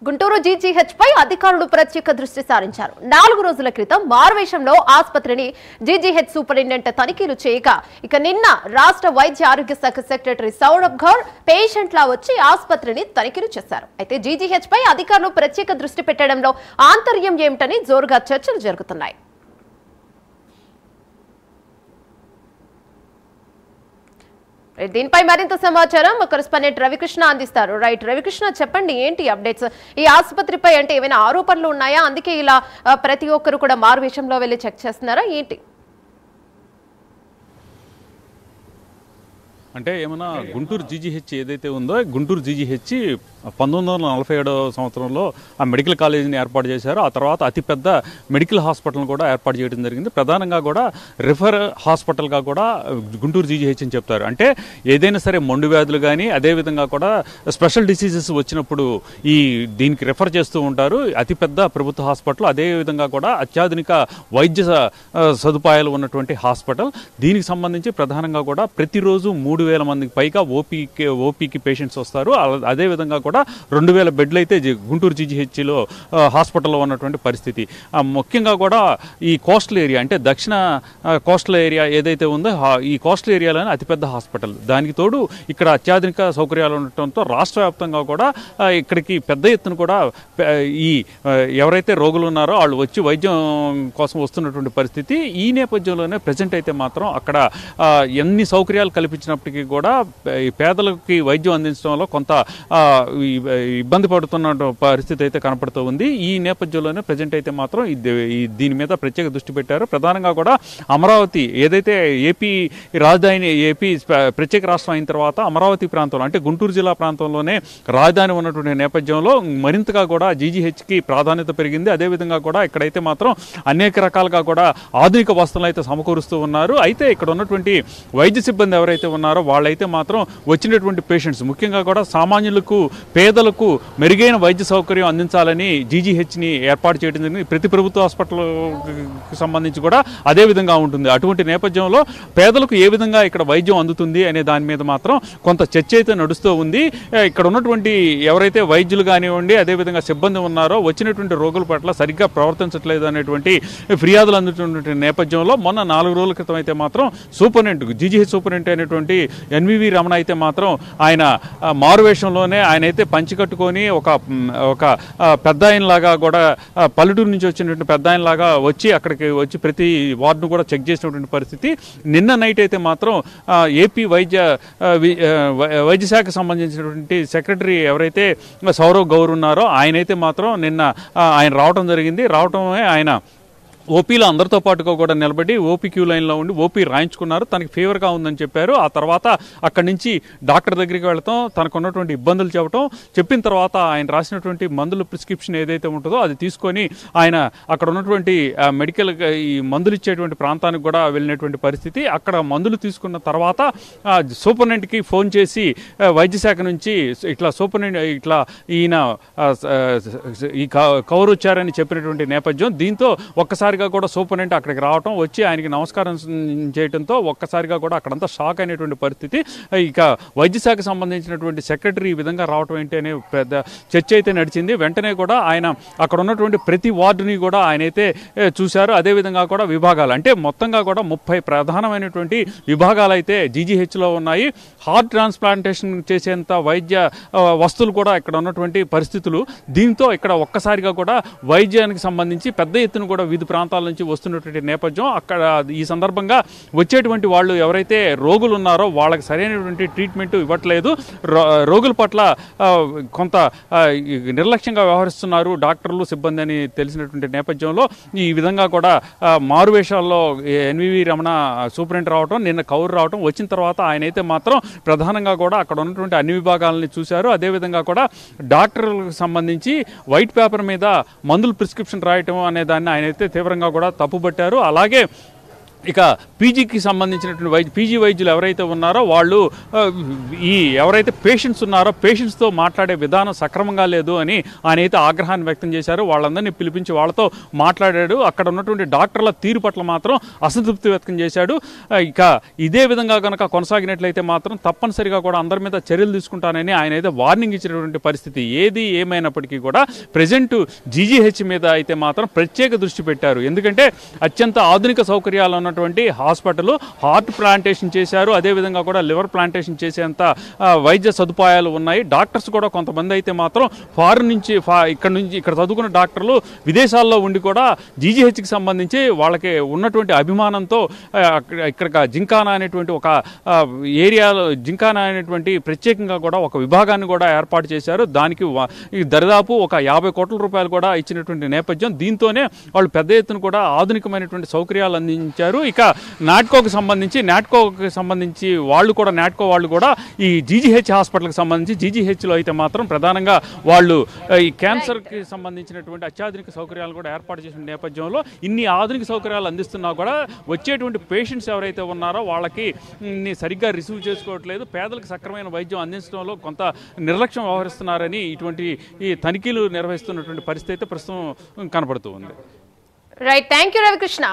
Guntur GGH పై అధికారులు ప్రత్యేక దృష్టి సారించారు. 4 రోజుల క్రితం మారువేషంలో ఆసుపత్రిని జీజీహెచ్ సూపరింటెండెంట్ తనిఖీలు చేయగా ఇక నిన్న రాష్ట్ర వైద్య ఆరోగ్య శాఖ సెక్రటరీ సౌరభ్ గౌర్ పేషెంట్లా వచ్చి ఆసుపత్రిని తనిఖీలు చేశారు. అయితే జీజీహెచ్ పై అధికారులు ప్రత్యేక దృష్టి పెట్టడంలో ఆంతర్యం ఏమిటని జోరుగా చర్చలు జరుగుతున్నాయి. దీనిపై మరింత సమాచారం కరెస్పాండెంట్ రవికృష్ణ అందిస్తారు. రైట్ రవికృష్ణ, చెప్పండి ఏంటి అప్డేట్స్? ఈ ఆసుపత్రిపై అంటే ఏమైనా ఆరోపణలు ఉన్నాయా? అందుకే ఇలా ప్రతి ఒక్కరు కూడా మారువేషంలో వెళ్ళి చెక్ చేస్తున్నారా ఏంటి? అంటే ఏమన్నా గుంటూరు జీజీహెచ్ ఏదైతే ఉందో గుంటూరు జీజీహెచ్ 1947 సంవత్సరంలో ఆ మెడికల్ కాలేజీని ఏర్పాటు చేశారు. ఆ తర్వాత అతిపెద్ద మెడికల్ హాస్పిటల్ని కూడా ఏర్పాటు చేయడం జరిగింది. ప్రధానంగా కూడా రిఫర్ హాస్పిటల్గా కూడా గుంటూరు జీజీహెచ్ అని చెప్తారు. అంటే ఏదైనా సరే మొండు వ్యాధులు కానీ అదేవిధంగా కూడా స్పెషల్ డిసీజెస్ వచ్చినప్పుడు దీనికి రిఫర్ చేస్తూ ఉంటారు. అతిపెద్ద ప్రభుత్వ హాస్పిటల్, అదేవిధంగా కూడా అత్యాధునిక వైద్య సదుపాయాలు ఉన్నటువంటి హాస్పిటల్. దీనికి సంబంధించి ప్రధానంగా కూడా ప్రతిరోజు 3,000 మందికి పైగా ఓపీకి పేషెంట్స్ వస్తారు. అదేవిధంగా కూడా 2,000 బెడ్లు అయితే గుంటూరు జీజీహెచ్లో హాస్పిటల్లో ఉన్నటువంటి పరిస్థితి. ముఖ్యంగా కూడా ఈ కోస్టల్ ఏరియా అంటే దక్షిణ కోస్టల్ ఏరియా ఏదైతే ఉందో ఈ కోస్టల్ ఏరియాలోనే అతిపెద్ద హాస్పిటల్. దానికి తోడు ఇక్కడ అత్యాధునిక సౌకర్యాలు ఉండటంతో రాష్ట్ర వ్యాప్తంగా కూడా ఇక్కడికి పెద్ద ఎత్తున కూడా ఈ ఎవరైతే రోగులు ఉన్నారో వాళ్ళు వచ్చి వైద్యం కోసం వస్తున్నటువంటి పరిస్థితి. ఈ నేపథ్యంలోనే ప్రజెంట్ అయితే మాత్రం అక్కడ ఎన్ని సౌకర్యాలు కల్పించినప్పటికీ కూడా పేదలకి వైద్యం అందించడంలో కొంత ఇబ్బంది పడుతున్న పరిస్థితి అయితే కనపడుతూ ఉంది. ఈ నేపథ్యంలోనే ప్రజెంట్ అయితే మాత్రం దీని మీద ప్రత్యేక దృష్టి పెట్టారు. ప్రధానంగా కూడా అమరావతి ఏదైతే ఏపీ రాజధాని ఏపీ ప్రత్యేక రాష్ట్రం అయిన తర్వాత అమరావతి ప్రాంతంలో అంటే గుంటూరు జిల్లా ప్రాంతంలోనే రాజధాని ఉన్నటువంటి నేపథ్యంలో మరింతగా కూడా జీజీహెచ్కి ప్రాధాన్యత పెరిగింది. అదేవిధంగా కూడా ఇక్కడైతే మాత్రం అనేక రకాలుగా కూడా ఆధునిక వస్తువులు అయితే సమకూరుస్తూ ఉన్నారు. అయితే ఇక్కడ ఉన్నటువంటి వైద్య సిబ్బంది ఎవరైతే ఉన్నారో వాళ్ళైతే మాత్రం వచ్చినటువంటి పేషెంట్స్ ముఖ్యంగా కూడా సామాన్యులకు పేదలకు మెరుగైన వైద్య సౌకర్యం అందించాలని జీజీహెచ్ని ఏర్పాటు చేయడం జరిగింది. ప్రతి ప్రభుత్వ హాస్పిటల్కి సంబంధించి కూడా అదే విధంగా ఉంటుంది. అటువంటి నేపథ్యంలో పేదలకు ఏ విధంగా ఇక్కడ వైద్యం అందుతుంది అనే దాని మీద మాత్రం కొంత చర్చ అయితే నడుస్తూ ఉంది. ఇక్కడ ఉన్నటువంటి ఎవరైతే వైద్యులు కానివ్వండి అదేవిధంగా సిబ్బంది ఉన్నారో వచ్చినటువంటి రోగుల పట్ల సరిగ్గా ప్రవర్తించట్లేదు అనేటువంటి ఫిర్యాదులు అందుతున్నటువంటి నేపథ్యంలో మొన్న 4 రోజుల క్రితం అయితే మాత్రం జీజీహెచ్ సూపరింటెండెంట్ అయినటువంటి ఎన్వివి రమణ అయితే మాత్రం ఆయన మారువేషంలోనే ఆయన అయితే పంచి కట్టుకొని ఒక పెద్ద ఆయనలాగా కూడా పల్లెటూరు నుంచి వచ్చినటువంటి పెద్ద ఆయనలాగా వచ్చి అక్కడికి వచ్చి ప్రతి వార్డును కూడా చెక్ చేసినటువంటి పరిస్థితి. నిన్న నైట్ అయితే మాత్రం ఏపీ వైద్య శాఖకు సంబంధించినటువంటి సెక్రటరీ ఎవరైతే సౌరవ్ గౌర్ ఉన్నారో ఆయనైతే మాత్రం నిన్న ఆయన రావటం జరిగింది. రావటమే ఆయన ఓపీలో అందరితో పాటుగా కూడా నిలబడి ఓపీ క్యూ లైన్లో ఉండి ఓపీ రాయించుకున్నారు. తనకి ఫీవర్గా ఉందని చెప్పారు. ఆ తర్వాత అక్కడి నుంచి డాక్టర్ దగ్గరికి వెళతాం, తనకు ఉన్నటువంటి ఇబ్బందులు చెప్పిన తర్వాత ఆయన రాసినటువంటి మందుల ప్రిస్క్రిప్షన్ ఏదైతే ఉంటుందో అది తీసుకొని ఆయన అక్కడ ఉన్నటువంటి మెడికల్ ఈ మందులు ఇచ్చేటువంటి ప్రాంతానికి కూడా వెళ్ళినటువంటి పరిస్థితి. అక్కడ మందులు తీసుకున్న తర్వాత సూపరింటెండెంట్కి ఫోన్ చేసి వైద్య శాఖ నుంచి ఇట్లా సూపరింటెండెంట్ ఇట్లా ఈయన ఈ కవర్ వచ్చారని చెప్పినటువంటి నేపథ్యం. దీంతో ఒక్కసారి కూడా సూపరింటెండెంట్ అక్కడికి రావటం వచ్చి ఆయనకి నమస్కారం చేయడంతో ఒక్కసారిగా కూడా అక్కడంతా షాక్ అయినటువంటి పరిస్థితి. ఇక వైద్య శాఖకు సంబంధించినటువంటి సెక్రటరీ ఈ విధంగా రావటం ఏంటి అనే పెద్ద చర్చ అయితే నడిచింది. వెంటనే కూడా ఆయన అక్కడ ఉన్నటువంటి ప్రతి వార్డుని కూడా ఆయన అయితే చూశారు. అదేవిధంగా కూడా విభాగాలు అంటే మొత్తంగా కూడా 30 ప్రధానమైనటువంటి విభాగాలు అయితే జీజీహెచ్లో ఉన్నాయి. హార్ట్ ట్రాన్స్ప్లాంటేషన్ చేసేంత వైద్య వస్తువులు కూడా ఇక్కడ ఉన్నటువంటి పరిస్థితులు. దీంతో ఇక్కడ ఒక్కసారిగా కూడా వైద్యానికి సంబంధించి పెద్ద ఎత్తున కూడా వివిధ ప్రాంతాల నుంచి వస్తున్నటువంటి నేపథ్యం. అక్కడ ఈ సందర్భంగా వచ్చేటువంటి వాళ్ళు ఎవరైతే రోగులు ఉన్నారో వాళ్ళకి సరైనటువంటి ట్రీట్మెంట్ ఇవ్వట్లేదు. రోగుల పట్ల కొంత నిర్లక్ష్యంగా వ్యవహరిస్తున్నారు డాక్టర్లు సిబ్బంది అని తెలిసినటువంటి నేపథ్యంలో ఈ విధంగా కూడా మారువేషాల్లో ఎన్వివి రమణ సూపరింటెండెంట్ రావడం, నిన్న కౌరు రావడం, వచ్చిన తర్వాత ఆయన అయితే మాత్రం ప్రధానంగా కూడా అక్కడ ఉన్నటువంటి అన్ని విభాగాలని చూశారు. అదేవిధంగా కూడా డాక్టర్లకు సంబంధించి వైట్ పేపర్ మీద మందులు ప్రిస్క్రిప్షన్ రాయటం అనే దాన్ని ఆయన అయితే తీవ్రంగా కూడా తప్పుపట్టారు. అలాగే ఇక పీజీకి సంబంధించినటువంటి పీజీ వైద్యులు ఎవరైతే ఉన్నారో వాళ్ళు ఈ ఎవరైతే పేషెంట్స్ ఉన్నారో పేషెంట్స్తో మాట్లాడే విధానం సక్రమంగా లేదు అని ఆయన అయితే ఆగ్రహాన్ని వ్యక్తం చేశారు. వాళ్ళందరినీ పిలిపించి వాళ్ళతో మాట్లాడాడు. అక్కడ ఉన్నటువంటి డాక్టర్ల తీరు పట్ల మాత్రం అసంతృప్తి వ్యక్తం చేశాడు. ఇక ఇదే విధంగా కనుక కొనసాగినట్లయితే మాత్రం తప్పనిసరిగా కూడా అందరి మీద చర్యలు తీసుకుంటానని ఆయన అయితే వార్నింగ్ ఇచ్చినటువంటి పరిస్థితి. ఏది ఏమైనప్పటికీ కూడా ప్రజెంట్ జీజీహెచ్ మీద అయితే మాత్రం ప్రత్యేక దృష్టి పెట్టారు. ఎందుకంటే అత్యంత ఆధునిక సౌకర్యాలు ఉన్నటువంటి హాస్పిటల్, హార్ట్ ప్లాంటేషన్ చేశారు, అదేవిధంగా కూడా లివర్ ప్లాంటేషన్ చేసేంత వైద్య సదుపాయాలు ఉన్నాయి. డాక్టర్స్ కూడా కొంతమంది అయితే మాత్రం ఫారిన్ నుంచి ఇక్కడ చదువుకున్న డాక్టర్లు విదేశాల్లో ఉండి కూడా జీజీహెచ్కి సంబంధించి వాళ్ళకి ఉన్నటువంటి అభిమానంతో ఇక్కడ జింకానా అనేటువంటి ఒక ఏరియాలో జింకానా అనేటువంటి ప్రత్యేకంగా కూడా ఒక విభాగాన్ని కూడా ఏర్పాటు చేశారు. దానికి దరిదాపు ఒక 50 కోట్ల రూపాయలు కూడా ఇచ్చినటువంటి నేపథ్యం. దీంతోనే వాళ్ళు పెద్ద ఎత్తున కూడా ఆధునికమైనటువంటి సౌకర్యాలు అందించారు. ఇక నాట్కోకి సంబంధించి వాళ్ళు కూడా ఈ జీజీహెచ్ హాస్పిటల్కి సంబంధించి జీజీహెచ్లో అయితే మాత్రం ప్రధానంగా వాళ్ళు ఈ క్యాన్సర్కి సంబంధించినటువంటి అత్యాధునిక సౌకర్యాలు కూడా ఏర్పాటు చేసిన నేపథ్యంలో ఇన్ని ఆధునిక సౌకర్యాలు అందిస్తున్నా కూడా వచ్చేటువంటి పేషెంట్స్ ఎవరైతే ఉన్నారో వాళ్ళకి సరిగ్గా రిసీవ్ చేసుకోవట్లేదు. పేదలకు సక్రమైన వైద్యం అందించడంలో కొంత నిర్లక్ష్యం వ్యవహరిస్తున్నారని ఇటువంటి ఈ తనిఖీలు నిర్వహిస్తున్నటువంటి పరిస్థితి అయితే ప్రస్తుతం కనబడుతూ ఉంది. Right, thank you Ravikrishna.